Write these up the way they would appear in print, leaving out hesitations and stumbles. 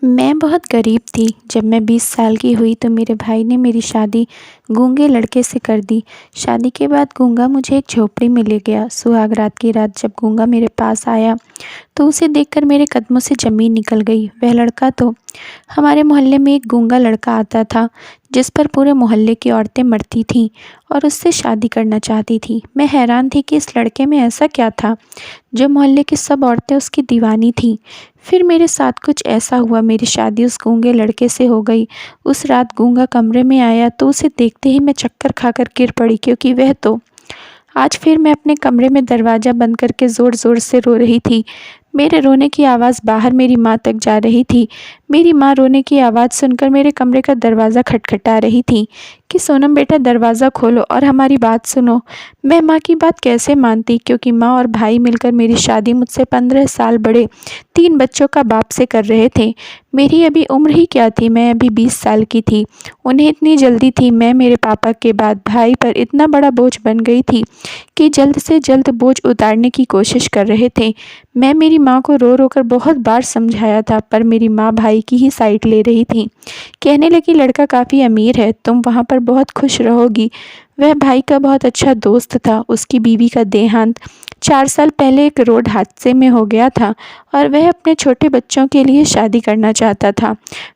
मैं बहुत गरीब थी। जब मैं 20 साल की हुई तो मेरे भाई ने मेरी शादी गूंगे लड़के से कर दी। शादी के बाद गूंगा मुझे एक झोपड़ी में ले गया। सुहाग रात की रात जब गूंगा मेरे पास आया तो उसे देखकर मेरे कदमों से ज़मीन निकल गई। वह लड़का तो हमारे मोहल्ले में एक गूंगा लड़का आता था जिस पर पूरे मोहल्ले की औरतें मरती थीं और उससे शादी करना चाहती थी। मैं हैरान थी कि इस लड़के में ऐसा क्या था जो मोहल्ले की सब औरतें उसकी दीवानी थीं। फिर मेरे साथ कुछ ऐसा हुआ, मेरी शादी उस गूंगे लड़के से हो गई। उस रात गूंगा कमरे में आया तो उसे देखते ही मैं चक्कर खाकर गिर पड़ी, क्योंकि वह तो आज फिर मैं अपने कमरे में दरवाज़ा बंद करके ज़ोर-ज़ोर से रो रही थी। मेरे रोने की आवाज़ बाहर मेरी माँ तक जा रही थी। मेरी माँ रोने की आवाज़ सुनकर मेरे कमरे का दरवाज़ा खटखटा रही थी कि सोनम बेटा दरवाज़ा खोलो और हमारी बात सुनो। मैं माँ की बात कैसे मानती, क्योंकि माँ और भाई मिलकर मेरी शादी मुझसे 15 साल बड़े 3 बच्चों का बाप से कर रहे थे। मेरी अभी उम्र ही क्या थी, मैं अभी 20 साल की थी। उन्हें इतनी जल्दी थी। मैं मेरे पापा के बाद भाई पर इतना बड़ा बोझ बन गई थी कि जल्द से जल्द बोझ उतारने की कोशिश कर रहे थे। मैं मेरी माँ को रो रो कर बहुत बार समझाया था, पर मेरी माँ भाई की ही साइड ले रही थी। कहने लगी लड़का काफ़ी अमीर है, तुम वहाँ पर बहुत खुश रहोगी। वह भाई का बहुत अच्छा दोस्त था। उसकी बीवी का देहांत 4 साल पहले एक रोड हादसे में हो गया था और वह अपने छोटे बच्चों के लिए शादी करना चाहता था।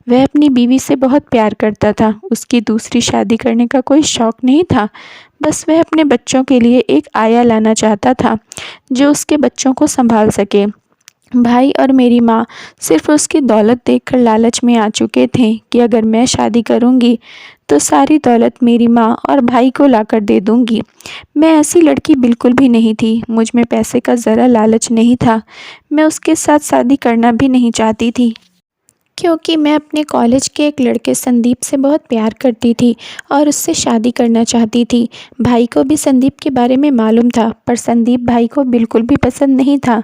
वह अपनी बीवी से बहुत प्यार करता था। उसकी दूसरी शादी करने का कोई शौक़ नहीं था। बस वह अपने बच्चों के लिए एक आया लाना चाहता था जो उसके बच्चों को संभाल सके। भाई और मेरी माँ सिर्फ उसकी दौलत देखकर लालच में आ चुके थे कि अगर मैं शादी करूँगी तो सारी दौलत मेरी माँ और भाई को लाकर दे दूँगी। मैं ऐसी लड़की बिल्कुल भी नहीं थी। मुझ में पैसे का ज़रा लालच नहीं था। मैं उसके साथ शादी करना भी नहीं चाहती थी, क्योंकि मैं अपने कॉलेज के एक लड़के संदीप से बहुत प्यार करती थी और उससे शादी करना चाहती थी। भाई को भी संदीप के बारे में मालूम था, पर संदीप भाई को बिल्कुल भी पसंद नहीं था।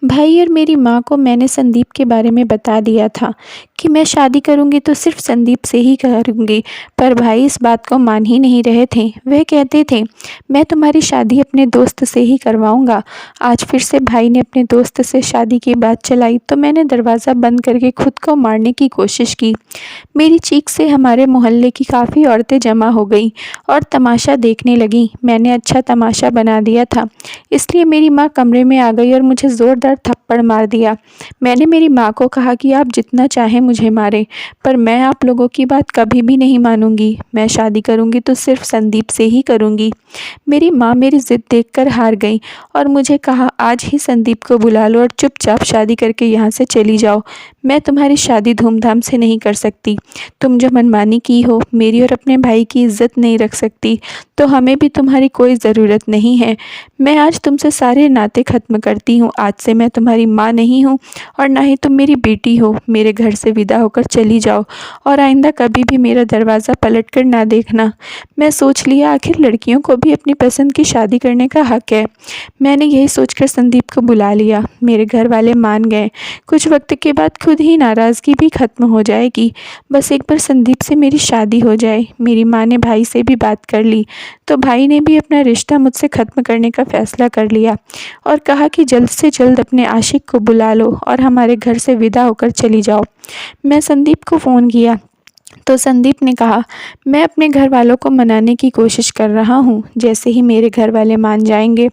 भाई और मेरी माँ को मैंने संदीप के बारे में बता दिया था कि मैं शादी करूँगी तो सिर्फ संदीप से ही करूँगी, पर भाई इस बात को मान ही नहीं रहे थे। वह कहते थे मैं तुम्हारी शादी अपने दोस्त से ही करवाऊँगा। आज फिर से भाई ने अपने दोस्त से शादी की बात चलाई तो मैंने दरवाज़ा बंद करके खुद को मारने की कोशिश की। मेरी चीख से हमारे मोहल्ले की काफ़ी औरतें जमा हो गईं और तमाशा देखने लगीं। मैंने अच्छा तमाशा बना दिया था, इसलिए मेरी माँ कमरे में आ गई और मुझे ज़ोरदार थप्पड़ मार दिया। मैंने मेरी माँ को कहा कि आप जितना चाहें मुझे मारें, पर मैं आप लोगों की बात कभी भी नहीं मानूंगी। मैं शादी करूंगी तो सिर्फ संदीप से ही करूंगी। मेरी माँ मेरी ज़िद देखकर हार गई और मुझे कहा आज ही संदीप को बुला लो और चुपचाप शादी करके यहाँ से चली जाओ। मैं तुम्हारी शादी धूमधाम से नहीं कर सकती। तुम जो मनमानी की हो, मेरी और अपने भाई की इज्जत नहीं रख सकती, तो हमें भी तुम्हारी कोई ज़रूरत नहीं है। मैं आज तुमसे सारे नाते ख़त्म करती हूँ। आज से मैं तुम्हारी माँ नहीं हूँ और ना ही तुम मेरी बेटी हो। मेरे घर से विदा होकर चली जाओ और आइंदा कभी भी मेरा दरवाज़ा पलट कर ना देखना। मैं सोच लिया आखिर लड़कियों को भी अपनी पसंद की शादी करने का हक है। मैंने यही सोचकर संदीप को बुला लिया। मेरे घर वाले मान गए। कुछ वक्त के बाद खुद ही नाराज़गी भी ख़त्म हो जाएगी। बस एक बार संदीप से मेरी शादी हो जाए। मेरी माँ ने भाई से भी बात कर ली तो भाई ने भी अपना रिश्ता मुझसे ख़त्म करने का फ़ैसला कर लिया और कहा कि जल्द से जल्द अपने आशिक को बुला लो और हमारे घर से विदा होकर चली जाओ। मैं संदीप को फ़ोन किया तो संदीप ने कहा मैं अपने घर वालों को मनाने की कोशिश कर रहा हूँ। जैसे ही मेरे घर वाले मान जाएंगे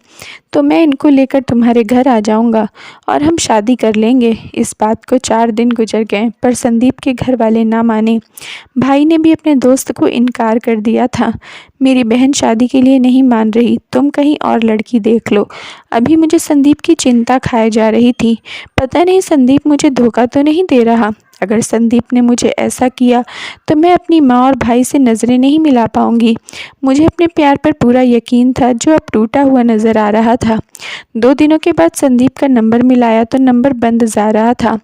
तो मैं इनको लेकर तुम्हारे घर आ जाऊँगा और हम शादी कर लेंगे। इस बात को 4 दिन गुजर गए, पर संदीप के घर वाले ना माने। भाई ने भी अपने दोस्त को इनकार कर दिया था। मेरी बहन शादी के लिए नहीं मान रही। तुम कहीं और लड़की देख लो। अभी मुझे संदीप की चिंता खाए जा रही थी। पता नहीं संदीप मुझे धोखा तो नहीं दे रहा। अगर संदीप ने मुझे ऐसा किया तो मैं अपनी माँ और भाई से नज़रें नहीं मिला पाऊँगी। मुझे अपने प्यार पर पूरा यकीन था जो अब टूटा हुआ नज़र आ रहा था। 2 दिनों के बाद संदीप का नंबर मिलाया तो नंबर बंद जा रहा था।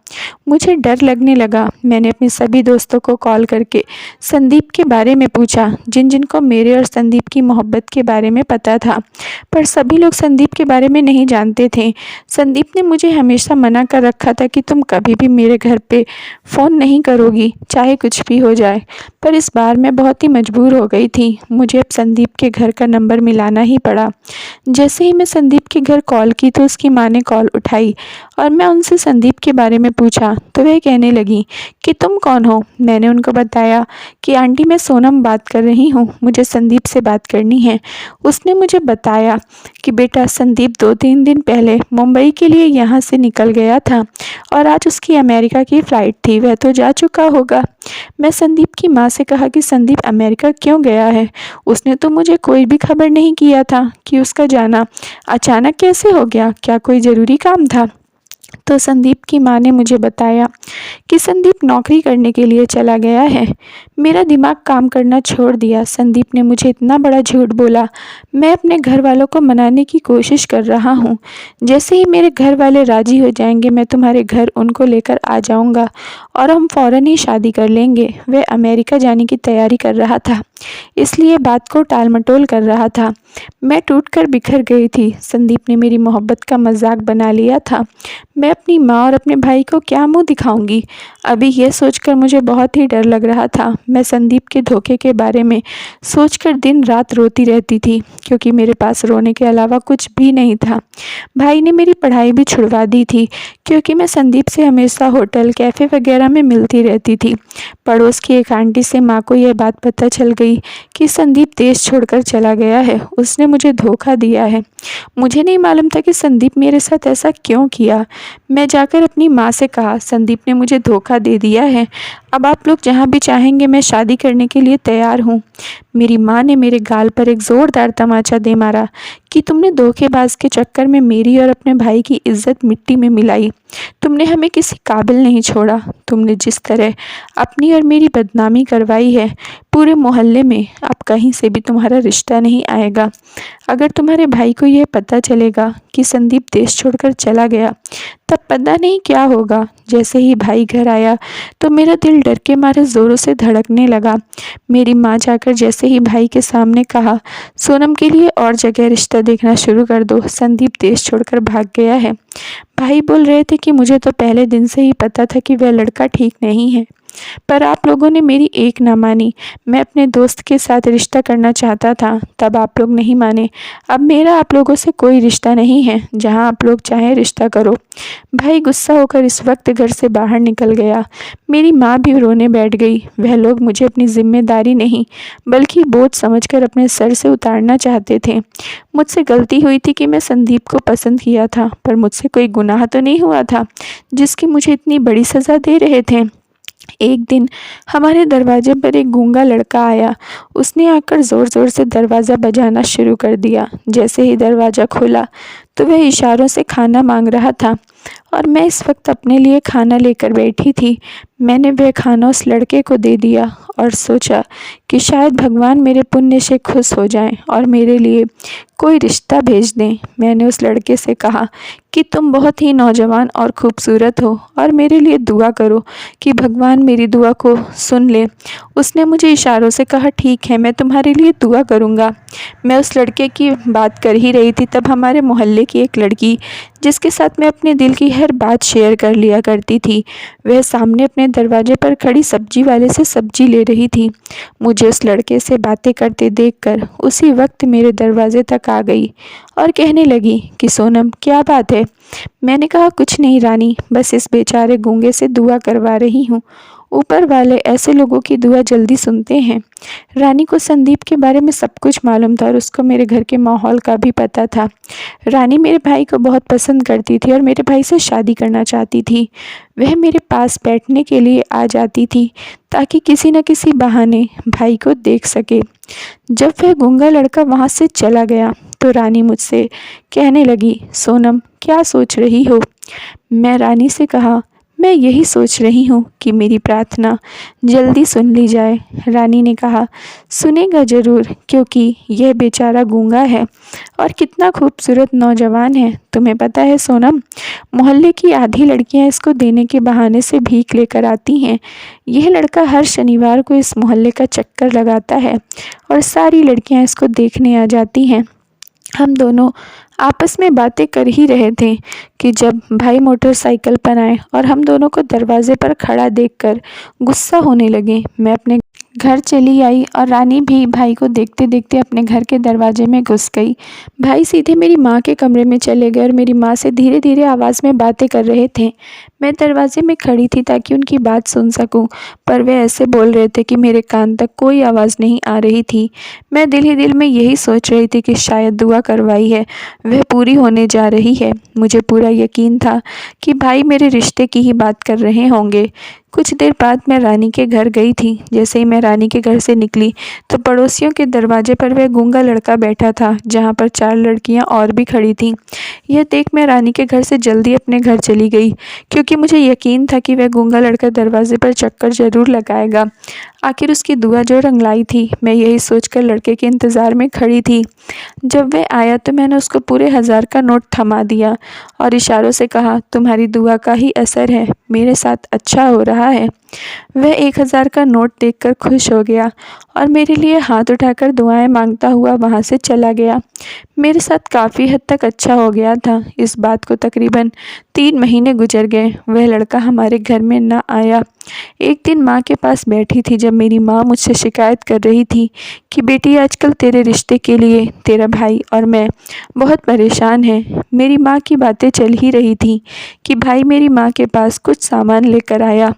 मुझे डर लगने लगा। मैंने अपने सभी दोस्तों को कॉल करके संदीप के बारे में पूछा, जिन जिन को मेरे और संदीप की मोहब्बत के बारे में पता था, पर सभी लोग संदीप के बारे में नहीं जानते थे। संदीप ने मुझे हमेशा मना कर रखा था कि तुम कभी भी मेरे घर पे फ़ोन नहीं करोगी, चाहे कुछ भी हो जाए। पर इस बार मैं बहुत ही मजबूर हो गई थी। मुझे अब संदीप के घर का नंबर मिलाना ही पड़ा। जैसे ही मैं संदीप संदीप के घर कॉल की तो उसकी माँ ने कॉल उठाई और मैं उनसे संदीप के बारे में पूछा तो वह कहने लगी कि तुम कौन हो। मैंने उनको बताया कि आंटी मैं सोनम बात कर रही हूँ, मुझे संदीप से बात करनी है। उसने मुझे बताया कि बेटा संदीप 2-3 दिन पहले मुंबई के लिए यहाँ से निकल गया था और आज उसकी अमेरिका की फ़्लाइट थी, वह तो जा चुका होगा। मैं संदीप की माँ से कहा कि संदीप अमेरिका क्यों गया है, उसने तो मुझे कोई भी खबर नहीं किया था कि उसका जाना अचानक कैसे हो गया, क्या कोई ज़रूरी काम था। तो संदीप की माँ ने मुझे बताया कि संदीप नौकरी करने के लिए चला गया है। मेरा दिमाग काम करना छोड़ दिया। संदीप ने मुझे इतना बड़ा झूठ बोला। मैं अपने घर वालों को मनाने की कोशिश कर रहा हूँ। जैसे ही मेरे घर वाले राजी हो जाएंगे मैं तुम्हारे घर उनको लेकर आ जाऊँगा और हम फ़ौरन ही शादी कर लेंगे। वह अमेरिका जाने की तैयारी कर रहा था, इसलिए बात को टाल मटोल कर रहा था। मैं टूट कर बिखर गई थी। संदीप ने मेरी मोहब्बत का मजाक बना लिया था। मैं अपनी माँ और अपने भाई को क्या मुंह दिखाऊंगी। अभी यह सोचकर मुझे बहुत ही डर लग रहा था। मैं संदीप के धोखे के बारे में सोचकर दिन रात रोती रहती थी, क्योंकि मेरे पास रोने के अलावा कुछ भी नहीं था। भाई ने मेरी पढ़ाई भी छुड़वा दी थी, क्योंकि मैं संदीप से हमेशा होटल कैफ़े वगैरह में मिलती रहती थी। पड़ोस की एक आंटी से माँ को यह बात पता चल गई कि संदीप देश छोड़कर चला गया है, उसने मुझे धोखा दिया है। मुझे नहीं मालूम था कि संदीप मेरे साथ ऐसा क्यों किया। मैं जाकर अपनी माँ से कहा संदीप ने मुझे धोखा दे दिया है, अब आप लोग जहाँ भी चाहेंगे मैं शादी करने के लिए तैयार हूँ। मेरी माँ ने मेरे गाल पर एक ज़ोरदार तमाचा दे मारा कि तुमने धोखेबाज के चक्कर में मेरी और अपने भाई की इज्जत मिट्टी में मिलाई। तुमने हमें किसी काबिल नहीं छोड़ा। तुमने जिस तरह अपनी और मेरी बदनामी करवाई है पूरे मोहल्ले में, अब कहीं से भी तुम्हारा रिश्ता नहीं आएगा। अगर तुम्हारे भाई को यह पता चलेगा कि संदीप देश छोड़कर चला गया, तब पता नहीं क्या होगा। जैसे ही भाई घर आया तो मेरा दिल डर के मारे ज़ोरों से धड़कने लगा। मेरी माँ जाकर जैसे ही भाई के सामने कहा सोनम के लिए और जगह रिश्ता देखना शुरू कर दो, संदीप देश छोड़कर भाग गया है। भाई बोल रहे थे कि मुझे तो पहले दिन से ही पता था कि वह लड़का ठीक नहीं है, पर आप लोगों ने मेरी एक ना मानी। मैं अपने दोस्त के साथ रिश्ता करना चाहता था, तब आप लोग नहीं माने। अब मेरा आप लोगों से कोई रिश्ता नहीं है, जहां आप लोग चाहें रिश्ता करो। भाई गुस्सा होकर इस वक्त घर से बाहर निकल गया। मेरी माँ भी रोने बैठ गई। वह लोग मुझे अपनी जिम्मेदारी नहीं बल्कि बोझ समझकर अपने सर से उतारना चाहते थे। मुझसे गलती हुई थी कि मैं संदीप को पसंद किया था, पर मुझसे कोई गुनाह तो नहीं हुआ था जिसकी मुझे इतनी बड़ी सज़ा दे रहे थे। एक दिन हमारे दरवाजे पर एक गूंगा लड़का आया। उसने आकर ज़ोर ज़ोर से दरवाज़ा बजाना शुरू कर दिया। जैसे ही दरवाज़ा खोला तो वह इशारों से खाना मांग रहा था और मैं इस वक्त अपने लिए खाना लेकर बैठी थी। मैंने वह खाना उस लड़के को दे दिया और सोचा कि शायद भगवान मेरे पुण्य से खुश हो जाएं और मेरे लिए कोई रिश्ता भेज दें। मैंने उस लड़के से कहा कि तुम बहुत ही नौजवान और खूबसूरत हो और मेरे लिए दुआ करो कि भगवान मेरी दुआ को सुन ले। उसने मुझे इशारों से कहा ठीक है, मैं तुम्हारे लिए दुआ करूँगा। मैं उस लड़के की बात कर ही रही थी, तब हमारे मोहल्ले की एक लड़की जिसके साथ मैं अपने दिल की हर बात शेयर कर लिया करती थी, वह सामने अपने दरवाजे पर खड़ी सब्जी वाले से सब्जी ले रही थी। मुझे उस लड़के से बातें करते देखकर उसी वक्त मेरे दरवाजे तक आ गई और कहने लगी कि सोनम क्या बात है। मैंने कहा कुछ नहीं रानी, बस इस बेचारे गूंगे से दुआ करवा रही हूँ। ऊपर वाले ऐसे लोगों की दुआ जल्दी सुनते हैं। रानी को संदीप के बारे में सब कुछ मालूम था और उसको मेरे घर के माहौल का भी पता था। रानी मेरे भाई को बहुत पसंद करती थी और मेरे भाई से शादी करना चाहती थी। वह मेरे पास बैठने के लिए आ जाती थी ताकि किसी न किसी बहाने भाई को देख सके। जब वह गूंगा लड़का वहाँ से चला गया तो रानी मुझसे कहने लगी सोनम क्या सोच रही हो। मैं रानी से कहा मैं यही सोच रही हूँ कि मेरी प्रार्थना जल्दी सुन ली जाए। रानी ने कहा सुनेगा ज़रूर, क्योंकि यह बेचारा गूंगा है और कितना खूबसूरत नौजवान है। तुम्हें पता है सोनम, मोहल्ले की आधी लड़कियां इसको देने के बहाने से भीख लेकर आती हैं। यह लड़का हर शनिवार को इस मोहल्ले का चक्कर लगाता है और सारी लड़कियां इसको देखने आ जाती हैं। हम दोनों आपस में बातें कर ही रहे थे कि जब भाई मोटरसाइकिल पर आए और हम दोनों को दरवाजे पर खड़ा देखकर गुस्सा होने लगे। मैं अपने घर चली आई और रानी भी भाई को देखते देखते अपने घर के दरवाजे में घुस गई। भाई सीधे मेरी माँ के कमरे में चले गए और मेरी माँ से धीरे धीरे आवाज़ में बातें कर रहे थे। मैं दरवाजे में खड़ी थी ताकि उनकी बात सुन सकूं, पर वे ऐसे बोल रहे थे कि मेरे कान तक कोई आवाज़ नहीं आ रही थी। मैं दिल ही दिल में यही सोच रही थी कि शायद दुआ करवाई है वह पूरी होने जा रही है। मुझे पूरा यकीन था कि भाई मेरे रिश्ते की ही बात कर रहे होंगे। कुछ देर बाद मैं रानी के घर गई थी। जैसे ही मैं रानी के घर से निकली तो पड़ोसियों के दरवाजे पर वह गूंगा लड़का बैठा था, जहाँ पर 4 लड़कियाँ और भी खड़ी थीं। यह देख मैं रानी के घर से जल्दी अपने घर चली गई, क्योंकि मुझे यकीन था कि वह गूंगा लड़का दरवाजे पर चक्कर ज़रूर लगाएगा। आखिर उसकी दुआ जो रंगलाई थी, मैं यही सोचकर लड़के के इंतज़ार में खड़ी थी। जब वह आया तो मैंने उसको पूरे 1000 का नोट थमा दिया और इशारों से कहा, तुम्हारी दुआ का ही असर है, मेरे साथ अच्छा हो रहा है। वह 1000 का नोट देखकर खुश हो गया और मेरे लिए हाथ उठाकर दुआएं मांगता हुआ वहाँ से चला गया। मेरे साथ काफ़ी हद तक अच्छा हो गया था। इस बात को तकरीबन 3 महीने गुजर गए। वह लड़का हमारे घर में ना आया। एक दिन माँ के पास बैठी थी जब मेरी माँ मुझसे शिकायत कर रही थी कि बेटी, आजकल तेरे रिश्ते के लिए तेरा भाई और मैं बहुत परेशान हैं। मेरी माँ की बातें चल ही रही थी कि भाई मेरी माँ के पास कुछ सामान लेकर आया,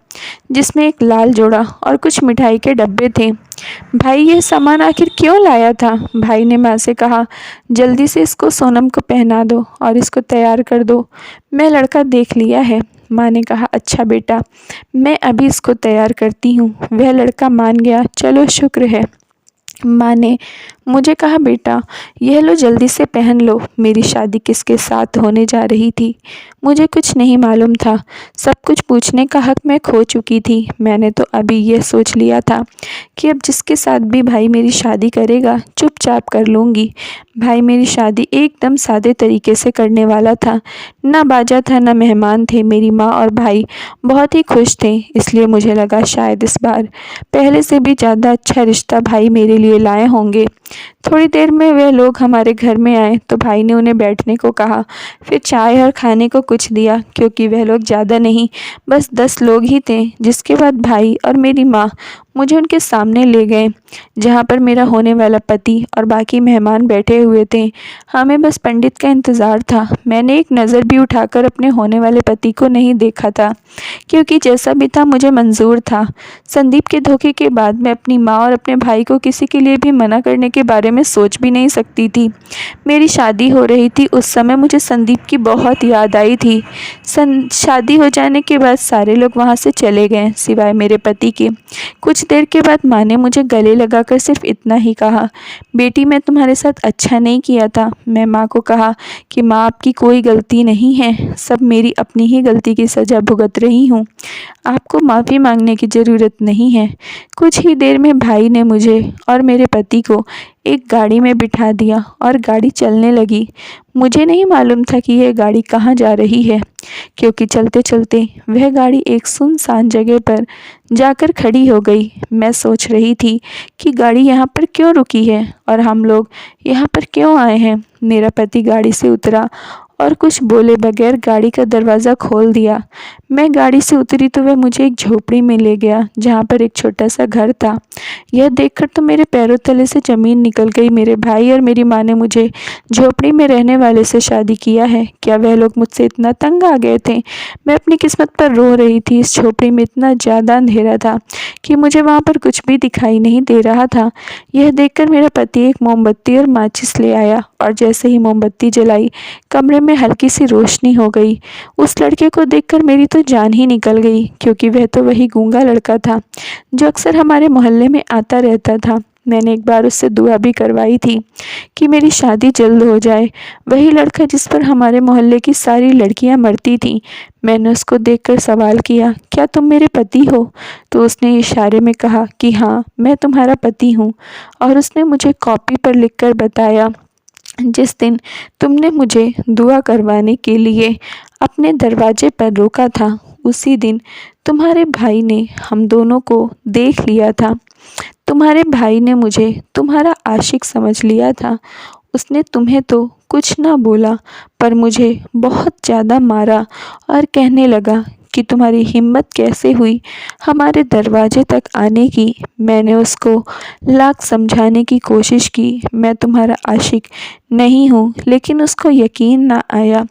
जिसमें एक लाल जोड़ा और कुछ मिठाई के डब्बे थे। भाई ये सामान आखिर क्यों लाया था? भाई ने माँ से कहा, जल्दी से इसको सोनम को पहना दो और इसको तैयार कर दो। मैं लड़का देख लिया है। माँ ने कहा, अच्छा बेटा, मैं अभी इसको तैयार करती हूँ। वह लड़का मान गया। चलो शुक्र है। माँ ने मुझे कहा, बेटा यह लो, जल्दी से पहन लो। मेरी शादी किसके साथ होने जा रही थी मुझे कुछ नहीं मालूम था। सब कुछ पूछने का हक मैं खो चुकी थी। मैंने तो अभी यह सोच लिया था कि अब जिसके साथ भी भाई मेरी शादी करेगा चुपचाप कर लूँगी। भाई मेरी शादी एकदम सादे तरीके से करने वाला था। ना बाजा था, ना मेहमान थे। मेरी माँ और भाई बहुत ही खुश थे, इसलिए मुझे लगा शायद इस बार पहले से भी ज़्यादा अच्छा रिश्ता भाई मेरे लिए लाए होंगे। थोड़ी देर में वे लोग हमारे घर में आए तो भाई ने उन्हें बैठने को कहा, फिर चाय और खाने को कुछ दिया, क्योंकि वह लोग ज़्यादा नहीं, बस 10 लोग ही थे। जिसके बाद भाई और मेरी माँ मुझे उनके सामने ले गए, जहाँ पर मेरा होने वाला पति और बाकी मेहमान बैठे हुए थे। हमें बस पंडित का इंतज़ार था। मैंने एक नज़र भी उठाकर अपने होने वाले पति को नहीं देखा था, क्योंकि जैसा भी था मुझे मंजूर था। संदीप के धोखे के बाद मैं अपनी माँ और अपने भाई को किसी के लिए भी मना करने के बारे में सोच भी नहीं सकती थी। मेरी शादी हो रही थी, उस समय मुझे संदीप की बहुत याद आई थी। शादी हो जाने के बाद सारे लोग वहाँ से चले गए, सिवाय मेरे पति के। कुछ देर के बाद माँ ने मुझे गले लगाकर सिर्फ इतना ही कहा, बेटी मैं तुम्हारे साथ अच्छा नहीं किया था। मैं माँ को कहा कि माँ, आपकी कोई गलती नहीं है, सब मेरी अपनी ही गलती की सज़ा भुगत रही हूँ। आपको माफ़ी मांगने की ज़रूरत नहीं है। कुछ ही देर में भाई ने मुझे और मेरे पति को एक गाड़ी में बिठा दिया और गाड़ी चलने लगी। मुझे नहीं मालूम था कि यह गाड़ी कहाँ जा रही है, क्योंकि चलते चलते वह गाड़ी एक सुनसान जगह पर जाकर खड़ी हो गई। मैं सोच रही थी कि गाड़ी यहाँ पर क्यों रुकी है और हम लोग यहाँ पर क्यों आए हैं। मेरा पति गाड़ी से उतरा और कुछ बोले बगैर गाड़ी का दरवाज़ा खोल दिया। मैं गाड़ी से उतरी तो वह मुझे एक झोपड़ी में ले गया, जहाँ पर एक छोटा सा घर था। यह देखकर तो मेरे पैरों तले से ज़मीन निकल गई। मेरे भाई और मेरी माँ ने मुझे झोपड़ी में रहने वाले से शादी किया है। क्या वह लोग मुझसे इतना तंग आ गए थे? मैं अपनी किस्मत पर रो रही थी। इस झोपड़ी में इतना ज़्यादा अंधेरा था कि मुझे वहाँ पर कुछ भी दिखाई नहीं दे रहा था। यह देखकर मेरा पति एक मोमबत्ती और माचिस ले आया और जैसे ही मोमबत्ती जलाई, कमरे में हल्की सी रोशनी हो गई। उस लड़के को देखकर मेरी तो जान ही निकल गई, क्योंकि वह तो वही गूंगा लड़का था जो अक्सर हमारे मोहल्ले में आता रहता था। मैंने एक बार उससे दुआ भी करवाई थी कि मेरी शादी जल्द हो जाए। वही लड़का जिस पर हमारे मोहल्ले की सारी लड़कियां मरती थीं। मैंने उसको देखकर सवाल किया, क्या तुम मेरे पति हो? तो उसने इशारे में कहा कि हाँ, मैं तुम्हारा पति हूँ। और उसने मुझे कॉपी पर लिखकर बताया, जिस दिन तुमने मुझे दुआ करवाने के लिए अपने दरवाजे पर रोका था, उसी दिन तुम्हारे भाई ने हम दोनों को देख लिया था। तुम्हारे भाई ने मुझे तुम्हारा आशिक समझ लिया था। उसने तुम्हें तो कुछ ना बोला, पर मुझे बहुत ज़्यादा मारा और कहने लगा कि तुम्हारी हिम्मत कैसे हुई हमारे दरवाजे तक आने की। मैंने उसको लाख समझाने की कोशिश की, मैं तुम्हारा आशिक नहीं हूँ, लेकिन उसको यकीन ना आया।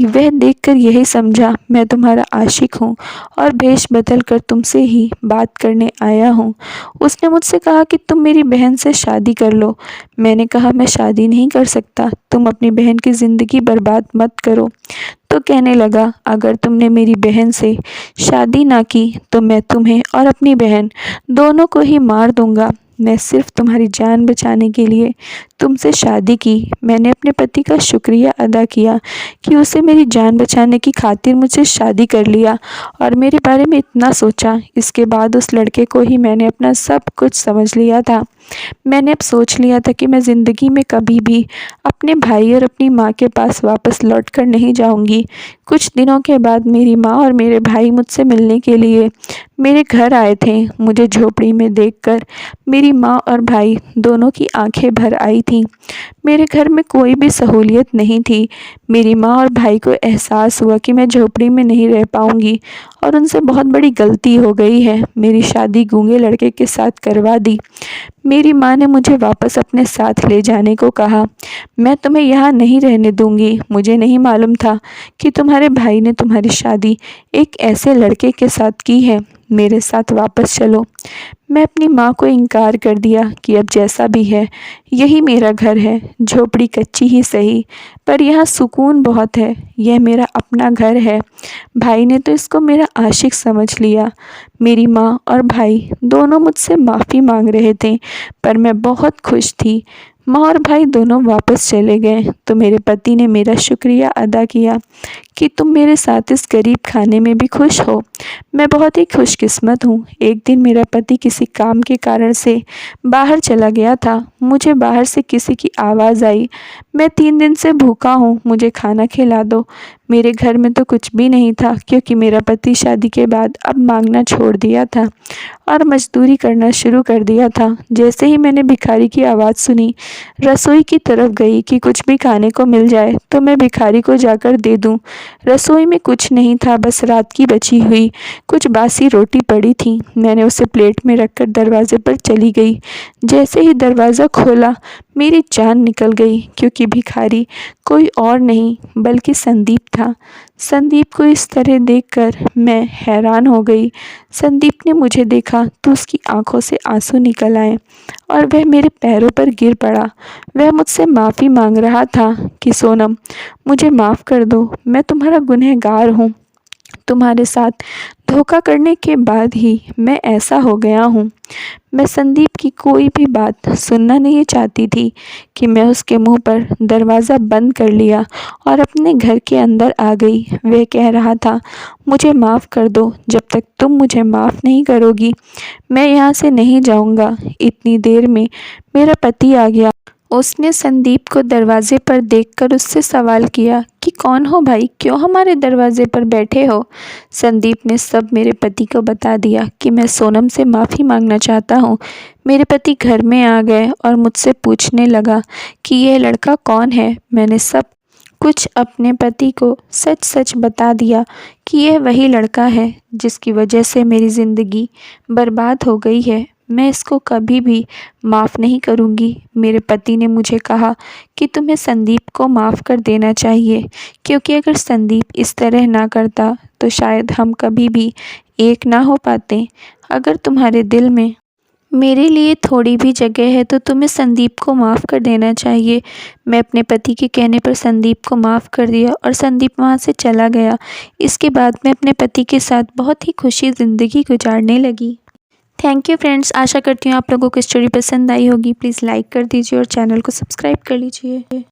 वह देखकर यही समझा मैं तुम्हारा आशिक हूँ और भेष बदल कर तुमसे ही बात करने आया हूँ। उसने मुझसे कहा कि तुम मेरी बहन से शादी कर लो। मैंने कहा मैं शादी नहीं कर सकता, तुम अपनी बहन की ज़िंदगी बर्बाद मत करो। तो कहने लगा अगर तुमने मेरी बहन से शादी ना की तो मैं तुम्हें और अपनी बहन दोनों को ही मार दूंगा। मैं सिर्फ तुम्हारी जान बचाने के लिए तुमसे शादी की। मैंने अपने पति का शुक्रिया अदा किया कि उसे मेरी जान बचाने की खातिर मुझसे शादी कर लिया और मेरे बारे में इतना सोचा। इसके बाद उस लड़के को ही मैंने अपना सब कुछ समझ लिया था। मैंने अब सोच लिया था कि मैं ज़िंदगी में कभी भी अपने भाई और अपनी माँ के पास वापस लौट कर नहीं जाऊंगी। कुछ दिनों के बाद मेरी माँ और मेरे भाई मुझसे मिलने के लिए मेरे घर आए थे। मुझे झोपड़ी में देखकर मेरी माँ और भाई दोनों की आंखें भर आई थीं। मेरे घर में कोई भी सहूलियत नहीं थी। मेरी माँ और भाई को एहसास हुआ कि मैं झोपड़ी में नहीं रह पाऊंगी और उनसे बहुत बड़ी गलती हो गई है। मेरी शादी गूंगे लड़के के साथ करवा दी। मेरी माँ ने मुझे वापस अपने साथ ले जाने को कहा। मैं तुम्हें यहाँ नहीं रहने दूंगी। मुझे नहीं मालूम था कि तुम्हारे भाई ने तुम्हारी शादी एक ऐसे लड़के के साथ की है। मेरे साथ वापस चलो। मैं अपनी माँ को इनकार कर दिया कि अब जैसा भी है यही मेरा घर है। झोपड़ी कच्ची ही सही, पर यहाँ सुकून बहुत है। यह मेरा अपना घर है। भाई ने तो इसको मेरा आशिक समझ लिया। मेरी माँ और भाई दोनों मुझसे माफ़ी मांग रहे थे, पर मैं बहुत खुश थी। माँ और भाई दोनों वापस चले गए तो मेरे पति ने मेरा शुक्रिया अदा किया कि तुम मेरे साथ इस गरीब खाने में भी खुश हो। मैं बहुत ही खुशकिस्मत हूँ। एक दिन मेरा पति किसी काम के कारण से बाहर चला गया था। मुझे बाहर से किसी की आवाज़ आई, मैं 3 दिन से भूखा हूँ, मुझे खाना खिला दो। मेरे घर में तो कुछ भी नहीं था क्योंकि मेरा पति शादी के बाद अब मांगना छोड़ दिया था और मजदूरी करना शुरू कर दिया था। जैसे ही मैंने भिखारी की आवाज़ सुनी, रसोई की तरफ गई कि कुछ भी खाने को मिल जाए तो मैं भिखारी को जाकर दे दूं। रसोई में कुछ नहीं था, बस रात की बची हुई कुछ बासी रोटी पड़ी थी। मैंने उसे प्लेट में रखकर दरवाजे पर चली गई। जैसे ही दरवाज़ा खोला मेरी जान निकल गई, क्योंकि भिखारी कोई और नहीं बल्कि संदीप था। संदीप को इस तरह देखकर मैं हैरान हो गई। संदीप ने मुझे देखा तो उसकी आंखों से आंसू निकल आए और वह मेरे पैरों पर गिर पड़ा। वह मुझसे माफ़ी मांग रहा था कि सोनम, मुझे माफ़ कर दो, मैं तुम्हारा गुनहगार हूँ। तुम्हारे साथ धोखा करने के बाद ही मैं ऐसा हो गया हूँ। मैं संदीप की कोई भी बात सुनना नहीं चाहती थी कि मैं उसके मुंह पर दरवाज़ा बंद कर लिया और अपने घर के अंदर आ गई। वह कह रहा था, मुझे माफ़ कर दो, जब तक तुम मुझे माफ़ नहीं करोगी मैं यहाँ से नहीं जाऊँगा। इतनी देर में मेरा पति आ गया। उसने संदीप को दरवाजे पर देखकर उससे सवाल किया कि कौन हो भाई, क्यों हमारे दरवाजे पर बैठे हो। संदीप ने सब मेरे पति को बता दिया कि मैं सोनम से माफ़ी मांगना चाहता हूँ। मेरे पति घर में आ गए और मुझसे पूछने लगा कि यह लड़का कौन है। मैंने सब कुछ अपने पति को सच सच बता दिया कि यह वही लड़का है जिसकी वजह से मेरी ज़िंदगी बर्बाद हो गई है। मैं इसको कभी भी माफ़ नहीं करूँगी। मेरे पति ने मुझे कहा कि तुम्हें संदीप को माफ़ कर देना चाहिए, क्योंकि अगर संदीप इस तरह ना करता तो शायद हम कभी भी एक ना हो पाते। अगर तुम्हारे दिल में मेरे लिए थोड़ी भी जगह है तो तुम्हें संदीप को माफ़ कर देना चाहिए। मैं अपने पति के कहने पर संदीप को माफ़ कर दिया और संदीप वहाँ से चला गया। इसके बाद मैं अपने पति के साथ बहुत ही खुशी ज़िंदगी गुजारने लगी। थैंक यू फ्रेंड्स, आशा करती हूँ आप लोगों को स्टोरी पसंद आई होगी। प्लीज़ लाइक कर दीजिए और चैनल को सब्सक्राइब कर लीजिए।